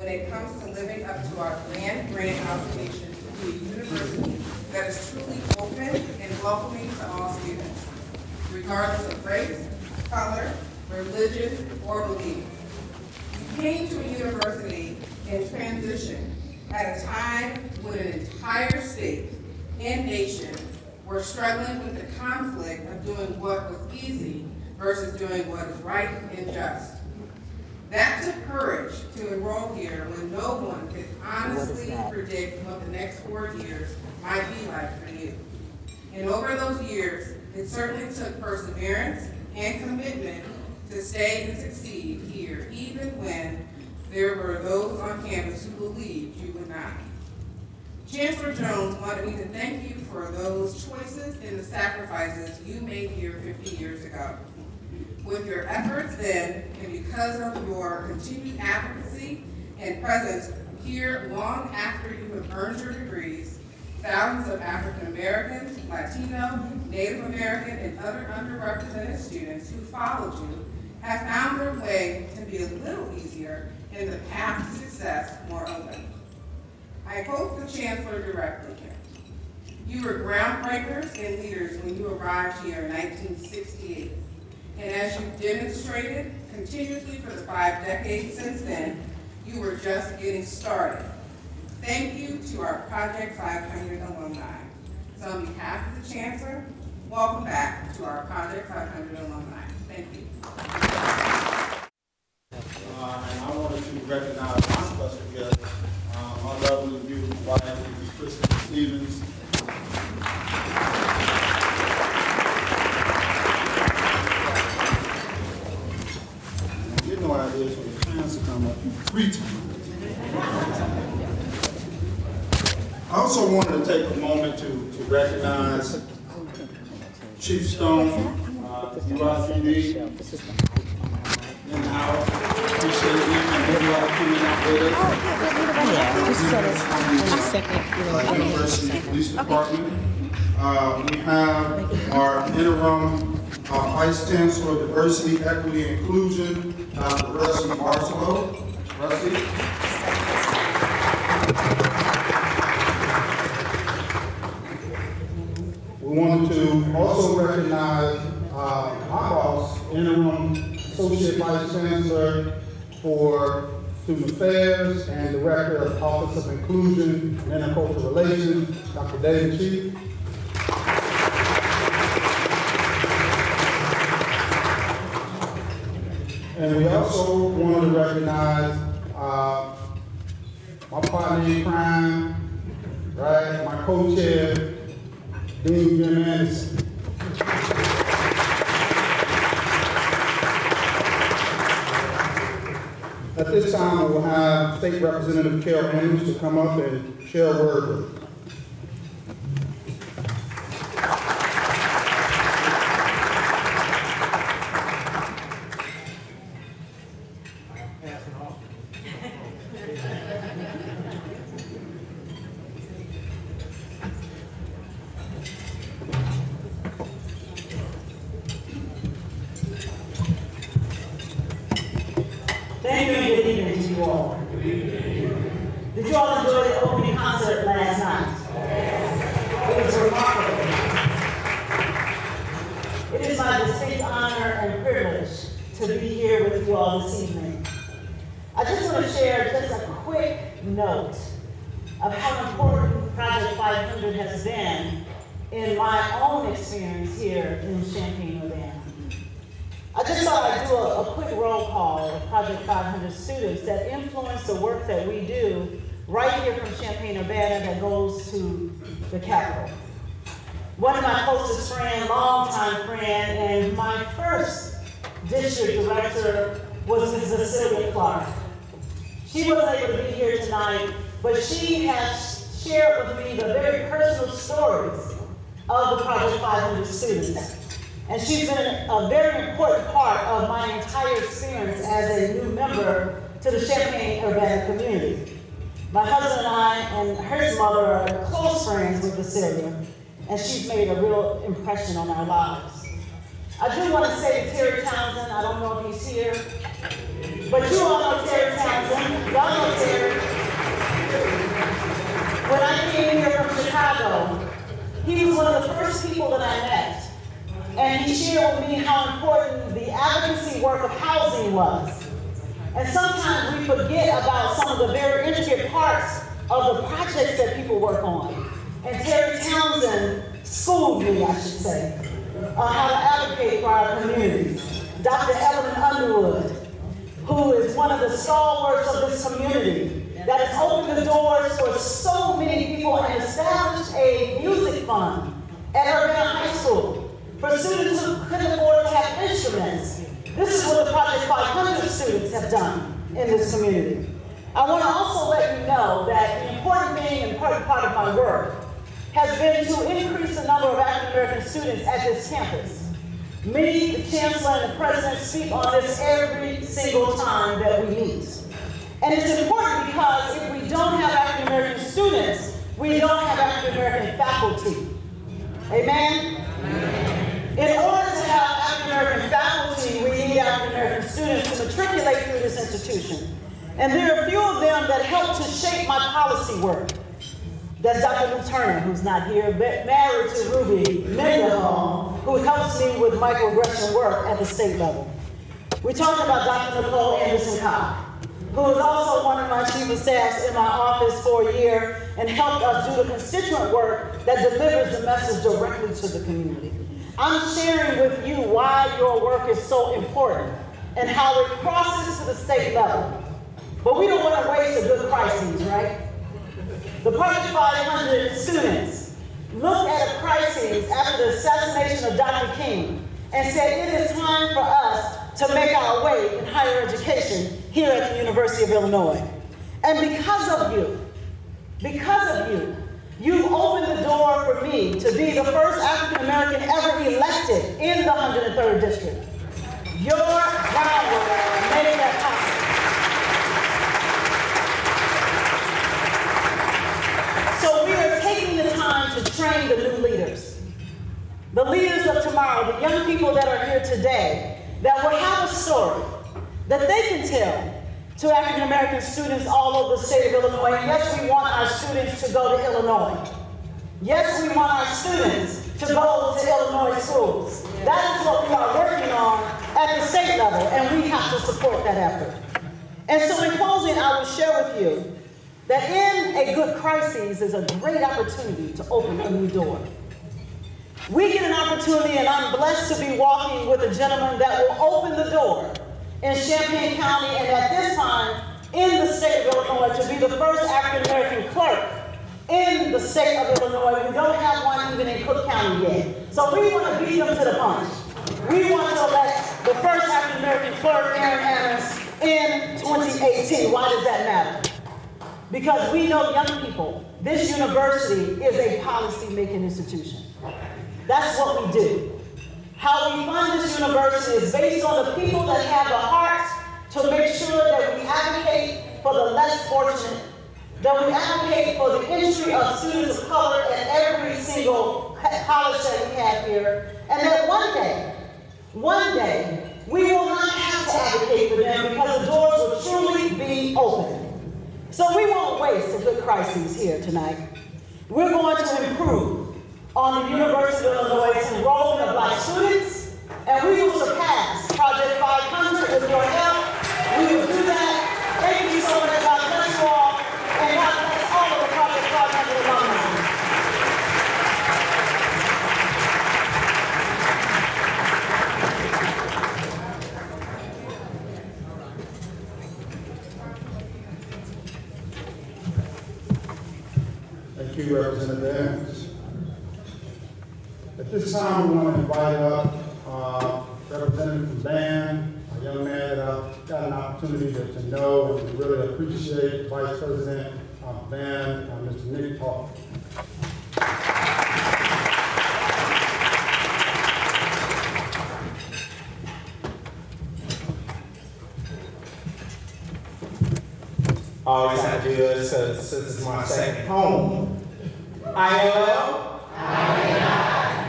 when it comes to living up to our grand obligation to be a university that is truly open and welcoming to all students, regardless of race, color, religion, or belief. We came to a university in transition at a time when an entire state and nation were struggling with the conflict of doing what was easy versus doing what is right and just. That took courage to enroll here when no one could honestly predict what the next 4 years might be like for you. And over those years, it certainly took perseverance and commitment to stay and succeed here, even when there were those on campus who believed you would not. Chancellor Jones wanted me to thank you for those choices and the sacrifices you made here 50 years ago. With your efforts then, and because of your continued advocacy and presence here long after you have earned your degrees, thousands of African Americans, Latino, Native American, and other underrepresented students who followed you have found their way to be a little easier and the path to success more open. I quote the Chancellor directly here. You were groundbreakers and leaders when you arrived here in 1968. And as you've demonstrated continuously for the 5 decades since then, you were just getting started. Thank you to our Project 500 alumni. So on behalf of the Chancellor, welcome back to our Project 500 alumni. Thank you. And I wanted to recognize my special guest, my lovely, beautiful wife, Mrs. Kristen Stevens. No ideas for the chance to come up 3 times. I also wanted to take a moment to recognize Chief Stone, UICD, in the house. Appreciate him and everybody coming out with us. University Police Department. We have our interim Vice Chancellor of Diversity, Equity, and Inclusion, Dr. Rusty Barcelo. Rusty. We wanted to also recognize my boss, Interim Associate Vice Chancellor for Student Affairs and Director of Office of Inclusion and Intercultural Relations, Dr. David Chief. And we also wanted to recognize my partner in crime, right? My co-chair, Dean Jim Anderson. At this time, we will have State Representative Carol Andrews to come up and share a word with us. Thank you and good evening to you all. Did you all enjoy the opening concert last night? It was remarkable. It is my distinct honor and privilege to be here with you all this evening. I just want to share just a quick note of how important Project 500 has been in my own experience here in Champaign-Urbana. I just thought I'd do a quick roll call of Project 500 students that influence the work that we do right here from Champaign-Urbana that goes to the Capitol. One of my closest friends, longtime friend, and my first district director was Mrs. Sylvia Clark. She wasn't able to be here tonight, but she has shared with me the very personal stories of the Project 500 students. And she's been a very important part of my entire experience as a new member to the Champaign-Urbana community. My husband and I and her mother are close friends with Cecilia, and she's made a real impression on our lives. I do want to say to Terry Townsend, I don't know if he's here, but you all know Terry Townsend. Y'all know Terry he was one of the first people that I met. And he shared with me how important the advocacy work of housing was. And sometimes we forget about some of the very intricate parts of the projects that people work on. And Terry Townsend schooled me, I should say, on how to advocate for our communities. Dr. Evelyn Underwood, who is one of the stalwarts of this community, that has opened the doors for so many people and established a music fund at Urbana High School for students who couldn't afford to have instruments. This is what the Project 500 students have done in this community. I want to also let you know that the important thing and important part of my work has been to increase the number of African American students at this campus. Me, the Chancellor, and the President speak on this every single time that we meet. And it's important because if we don't have African American students, we don't have African American faculty. Amen? In order to have African American faculty, we need African American students to matriculate through this institution. And there are a few of them that help to shape my policy work. That's Dr. Lou Turner, who's not here, but married to Ruby Mendenhall, who helps me with microaggression work at the state level. We're talking about Dr. Nicole Anderson-Cobb, who is also one of my chief of staffs in my office for a year and helped us do the constituent work that delivers the message directly to the community. I'm sharing with you why your work is so important and how it crosses to the state level. But we don't want to waste a good crisis, right? The Project 500 students looked at a crisis after the assassination of Dr. King and said it is time for us to make our way in higher education here at the University of Illinois. And because of you, you've opened the door for me to be the first African American ever elected in the 103rd District. Your groundwork made that possible. So we are taking the time to train the new leaders. The leaders of tomorrow, the young people that are here today, that will have a story that they can tell to African American students all over the state of Illinois. And yes, we want our students to go to Illinois. Yes, we want our students to go to Illinois schools. That is what we are working on at the state level, and we have to support that effort. And so in closing, I will share with you that in a good crisis is a great opportunity to open a new door. We get an opportunity, and I'm blessed to be walking with a gentleman that will open the door in Champaign County and at this time in the state of Illinois to be the first African American clerk in the state of Illinois. We don't have one even in Cook County yet. So we want to beat them to the punch. We want to elect the first African American clerk, Aaron Adams, in 2018. Why does that matter? Because we know young people, this university is a policy-making institution. That's what we do. How we fund this university is based on the people that have the heart to make sure that we advocate for the less fortunate, that we advocate for the entry of students of color at every single college that we have here, and that one day, we will not have to advocate for them because the doors will truly be open. So we won't waste a good crisis here tonight. We're going to improve on the University of Illinois' enrollment of Black students, and we will surpass Project 500 with your help. We will do that. Thank you so much. God bless you all, and God bless all of the Project 500 alumni. Thank you, Representative Evans. At this time, we want to invite up Representative from BAM, a young man that I've got an opportunity to know and to really appreciate, Vice President of BAM, Mr. Nick Paul. Always have to do this because this is my second home. ILL?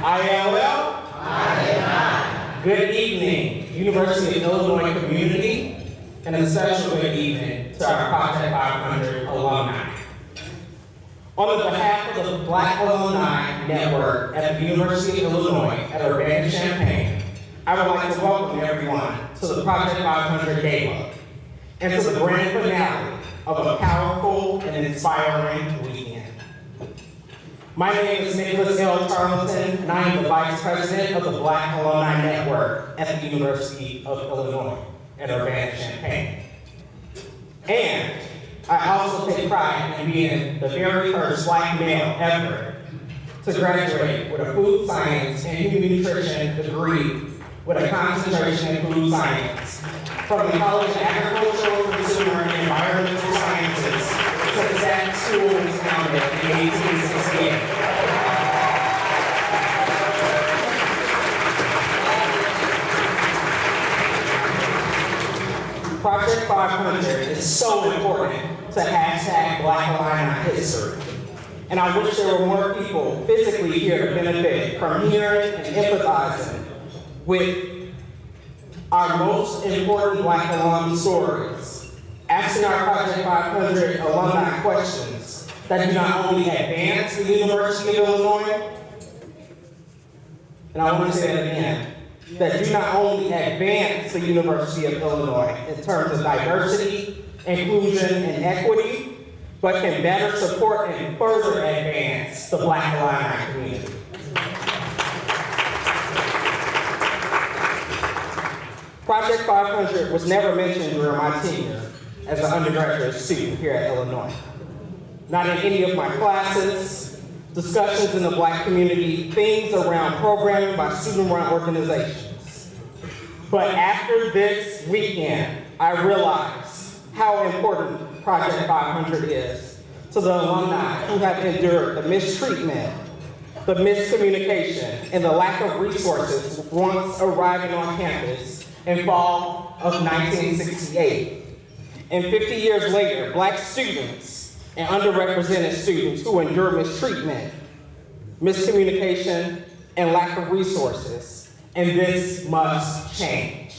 ILL? Good evening, University of Illinois community, and a special good evening to our Project 500 alumni. On the behalf of the Black Alumni Network at the University of Illinois at Urbana-Champaign, I would like to welcome everyone to the Project 500 Gala and to the grand finale of a powerful and inspiring weekend. My name is Nicholas L. Tarleton, and I am the Vice President of the Black Alumni Network at the University of Illinois at Urbana-Champaign. And I also take pride in being the very first Black male ever to graduate with a food science and human nutrition degree with a concentration in food science from the College of Agricultural, Consumer, and Environmental Sciences to that school was founded in 1868. Project 500 is so important to hashtag Black Alumni History. And I wish there were more people physically here to benefit from hearing and empathizing with our most important Black alum stories, asking our Project 500 alumni questions that do not only advance the University of Illinois, and I want to say that again, that do not only advance the University of Illinois in terms of diversity, inclusion, and equity, but can better support and further advance the Black alumni community. Project 500 was never mentioned during my tenure as an undergraduate student here at Illinois. Not in any of my classes, discussions in the Black community, things around programming by student-run organizations. But after this weekend, I realized how important Project 500 is to the alumni who have endured the mistreatment, the miscommunication, and the lack of resources once arriving on campus in fall of 1968. And 50 years later, Black students and underrepresented students who endure mistreatment, miscommunication, and lack of resources. And this must change.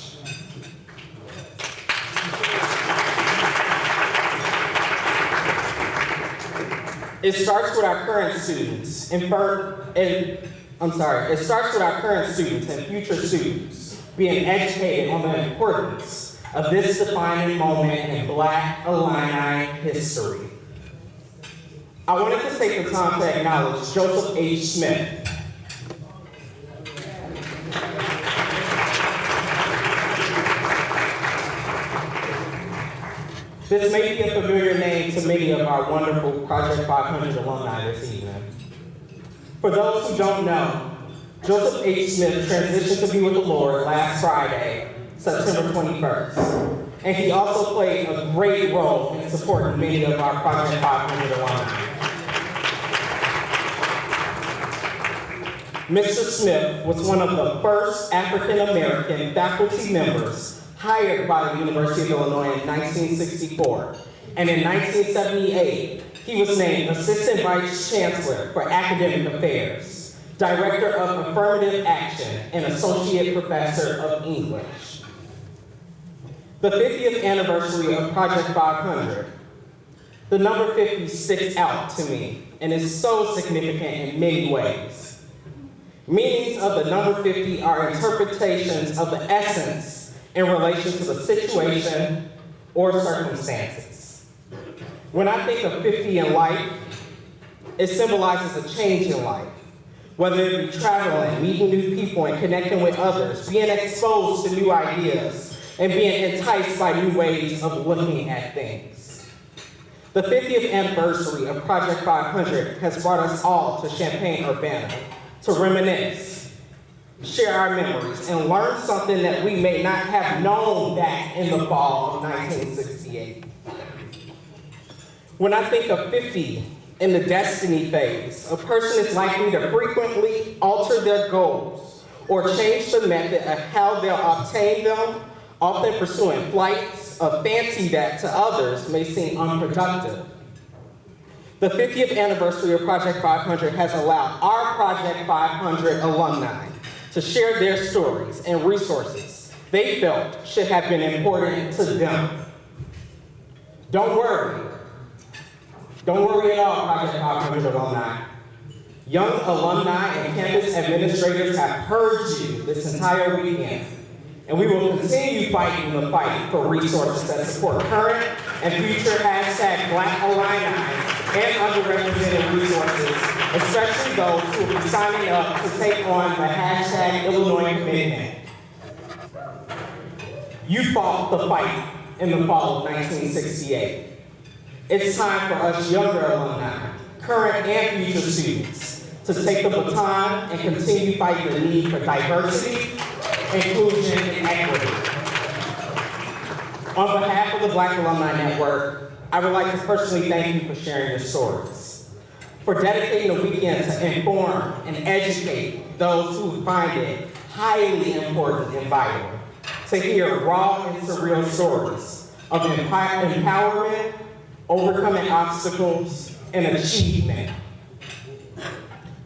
It starts with our current students it starts with our current students and future students being educated on the importance of this defining moment in Black alumni history. I wanted to take the time to acknowledge Joseph H. Smith. This may be a familiar name to many of our wonderful Project 500 alumni this evening. For those who don't know, Joseph H. Smith transitioned to be with the Lord last Friday, September 21st. And he also played a great role in supporting many of our Project 500 alumni. Mr. Smith was one of the first African-American faculty members hired by the University of Illinois in 1964. And in 1978, he was named Assistant Vice Chancellor for Academic Affairs, Director of Affirmative Action, and Associate Professor of English. The 50th anniversary of Project 500, the number 50 sticks out to me and is so significant in many ways. Meanings of the number 50 are interpretations of the essence in relation to the situation or circumstances. When I think of 50 in life, it symbolizes a change in life, whether it be traveling, meeting new people, and connecting with others, being exposed to new ideas, and being enticed by new ways of looking at things. The 50th anniversary of Project 500 has brought us all to Champaign-Urbana to reminisce, share our memories, and learn something that we may not have known back in the fall of 1968. When I think of 50 in the destiny phase, a person is likely to frequently alter their goals or change the method of how they'll obtain them, often pursuing flights of fancy that to others may seem unproductive. The 50th anniversary of Project 500 has allowed our Project 500 alumni to share their stories and resources they felt should have been important to them. Don't worry, Don't worry at all, Project 500 alumni. Young alumni and campus administrators have heard you this entire weekend, and we will continue fighting the fight for resources that support current and future hashtag Black alumni and underrepresented resources, especially those who will be signing up to take on the hashtag Illinois commitment. You fought the fight in the fall of 1968. It's time for us younger alumni, current and future students, to take the baton and continue fighting the need for diversity, inclusion, and equity. On behalf of the Black Alumni Network, I would like to personally thank you for sharing your stories, for dedicating the weekend to inform and educate those who find it highly important and vital, to hear raw and surreal stories of empowerment, overcoming obstacles, and achievement.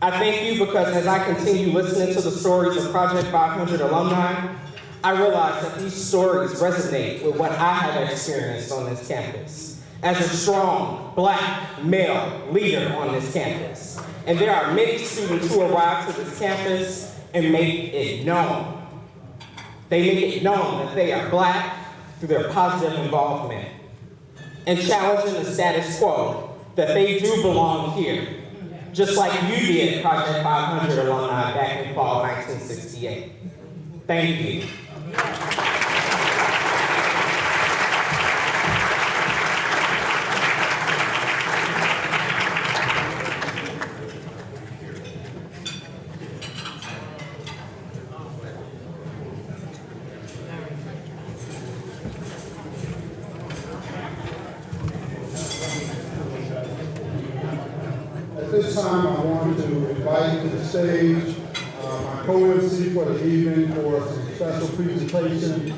I thank you because as I continue listening to the stories of Project 500 alumni, I realize that these stories resonate with what I have experienced on this campus as a strong Black male leader on this campus. And there are many students who arrive to this campus and make it known. They make it known that they are Black through their positive involvement and challenging the status quo that they do belong here, just like you did, Project 500 alumni back in fall 1968. Thank you. At this time, I want to invite to the stage my co-MC for the evening for some special presentation,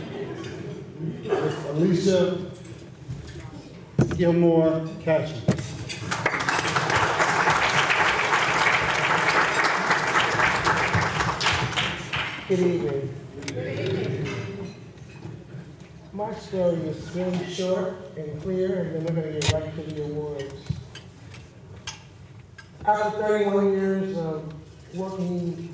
Ms. Alicia Gilmore Cashy. Good evening. My story is very short and clear, and then we're going to get right to the awards. After 31 years of working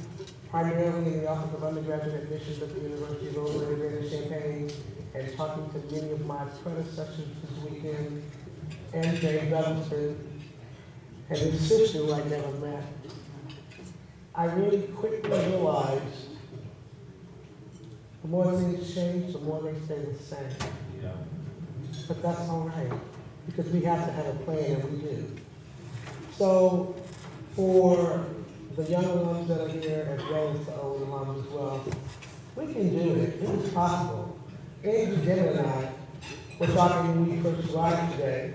primarily in the Office of Undergraduate Admissions at the University of Illinois in Champaign, and talking to many of my predecessors this weekend, and Jay Douglaston, and his sister who I never met, I really quickly realized the more things change, the more they stay the same. Yeah. But that's all right, because we have to have a plan, and we do. So, for the young alums that are here, as well as the old alums as well, we can do it. It is possible. Angie Jim and I were talking when we first arrived today,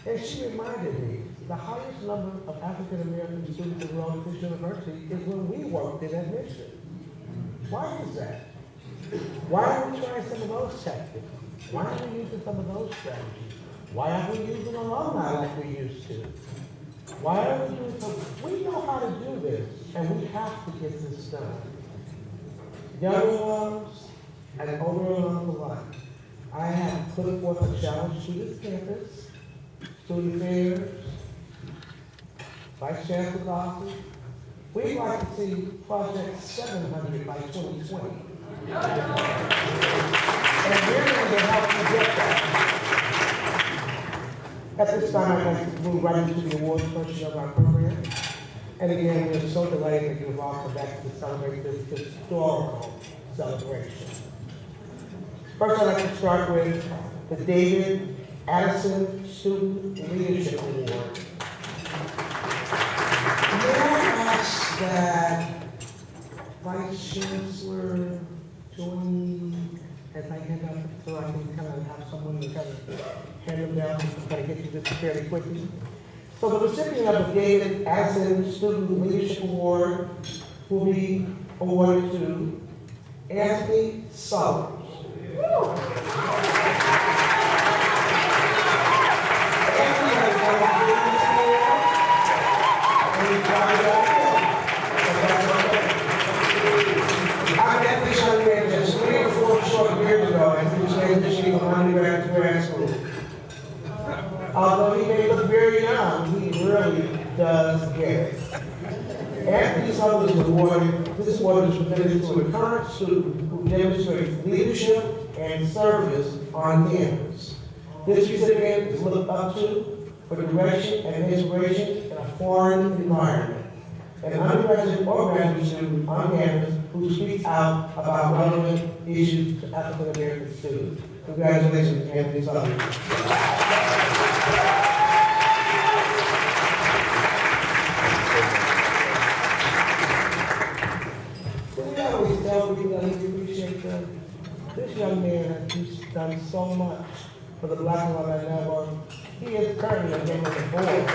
and she reminded me the highest number of African American students enrolled at this university is when we worked in admission. Why is that? Why are we trying some of those tactics? Why are we using some of those strategies? Why aren't we using alumni like we used to? Why are we doing something? We know how to do this, and we have to get this done. Young alums and older alums alike, I have put forth a challenge to this campus, student affairs, Vice Chancellor's office. We'd like to see Project 700 by 2020. And we're going to help you get that. At this time, I'd like to move right into the awards portion of our program. And again, we're so delighted that you've all come back to celebrate this historical celebration. First, I'd like to start with the David Addison Student Leadership Award. May I ask that Vice Chancellor join me as I hand up so I can kind of have someone to kind of hand them down and try to get you this fairly quickly. So the recipient of the David Addison Student Leadership Award will be awarded to Anthony Sullers. I met this young man just 3 or 4 short years ago, and he was transitioning from undergrad to grad school. Although he may look very young, he really does get it. Anthony Sutherland is awarded, this award is presented to a current student who demonstrates leadership and service on campus. This recipient is looked up to for direction and inspiration in a foreign environment. An undergraduate or graduate student on campus who speaks out about relevant issues to African American students. Congratulations, Anthony Sutherland. We always tell people that we appreciate them. This young man has done so much for the Black Alumni Network. He is currently a member of the board.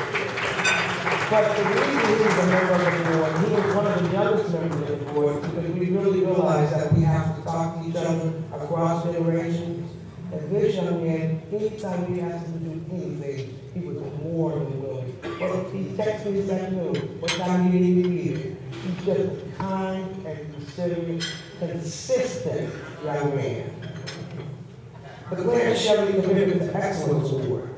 But the reason he is a member of the board, he is one of the youngest members of the board, because we really realize that we have to talk to each other across generations. And this young man, anytime we asked him to do anything, he was more than willing. Well, he texted me this afternoon, what time do you need me to be here? He's just a kind and considerate, consistent young man. The Clarence Shelley Commitment to Excellence Award.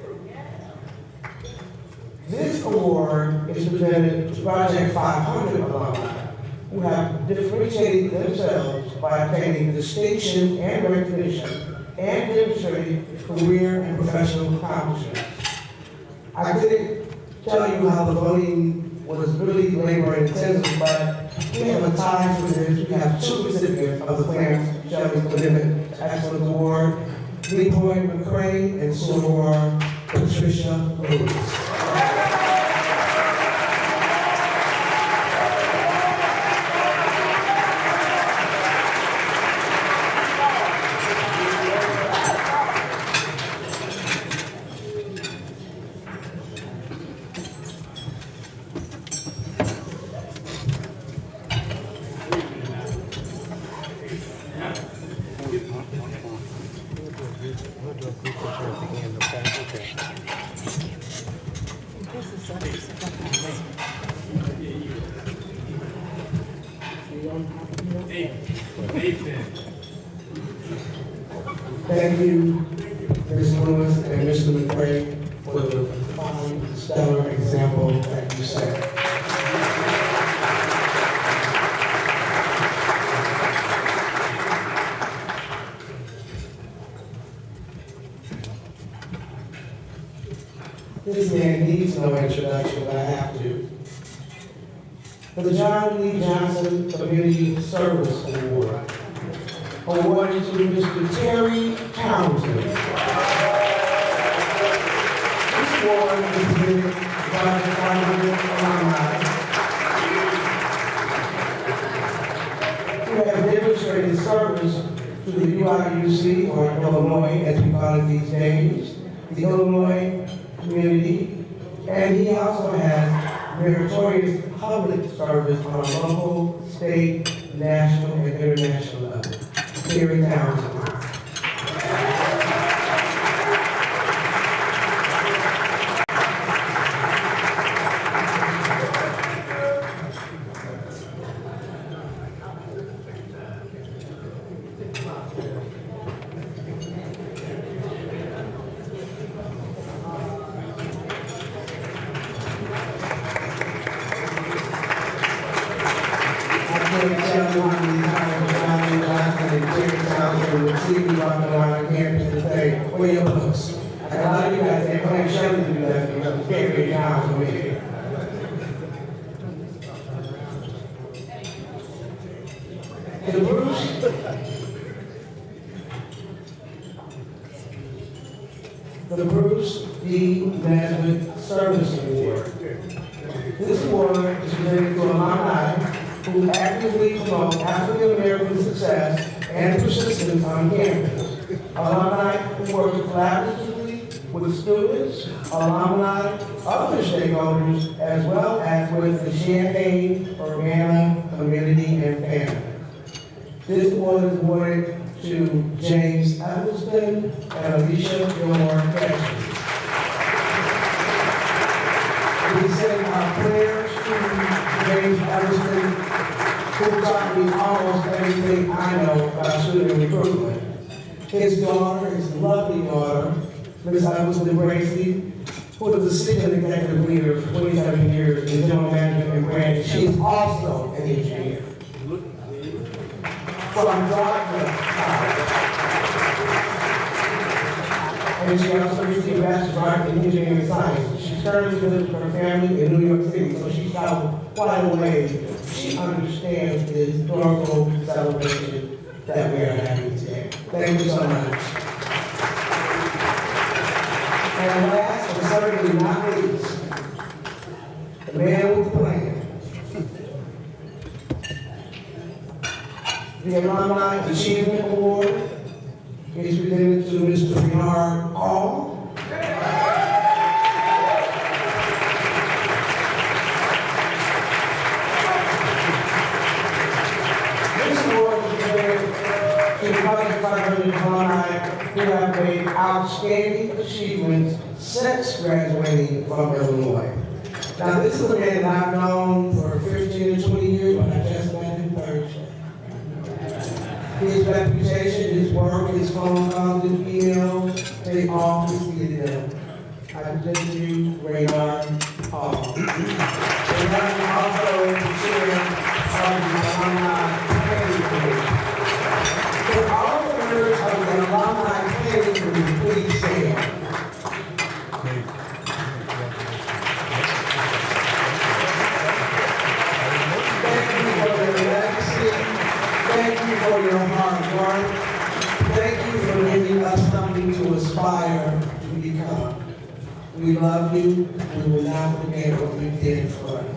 This award is presented to Project 500 alumni who have differentiated themselves by obtaining distinction and recognition and demonstrating career and professional accomplishments. I couldn't tell you how the voting was really labor intensive, but we have a tie for this. We have two recipients of the Clarence Shelley Commitment to Excellence Award, Leroy McCray and Soror Patricia Lewis. Thank you, Ms. Lewis and Mr. McCray, for the fine, stellar example that you set. This man needs no introduction, but I have to. For the John Lee Johnson Community Service Award, awarded to Mr. Terry Townsend. This award is given by the 500 alumni who have demonstrated service to the UIUC, or Illinois as we call it these days, the Illinois community, and he also has meritorious public service on a local, state, national, and international level. Terry Townsend. Where your books? I got a lot of you guys there, but I'm sure you do that because it's very down for me. The Bruce D. Nesbitt Service Award. This award is presented to alumni who actively promote African American success and persistence on campus. Alumni who work collaboratively with students, alumni, other stakeholders, as well as with the Champaign-Urbana community and family. This award is awarded to James Eccleston and Alicia Gilmore Cashin. We send our prayers to James Eccleston, who taught me almost everything I know about student recruitment. His daughter, his lovely daughter, Ms. Eccleston Bracey, who was the assistant executive leader for 27 years in general management and brand. She is also an engineer. From Georgia. And she also received a bachelor's in engineering science. She's currently living with her family in New York City, so she traveled quite a way. She understands the historical celebration that we are having today. Thank you so much. And last, but certainly not least, the man with the plan. The Alumni Achievement Award is presented to Mr. Bernard Hall. This award is presented to the Project 500 alumni who have made outstanding achievements since graduating from Illinois. Now, this is a man that I've known for 15 and 20 years, but I just met him Thursday. His reputation, his work, his phone calls, his emails, they all preceded him. I present to you Raynard Hall. Raynard is also the chair of the Alumni Planning Committee. Could all the members of the Alumni Planning Committee please stand? Thank you for your legacy. Thank you for your hard work. Thank you for giving us something to aspire to become. We love you. We will not forget what you did for us.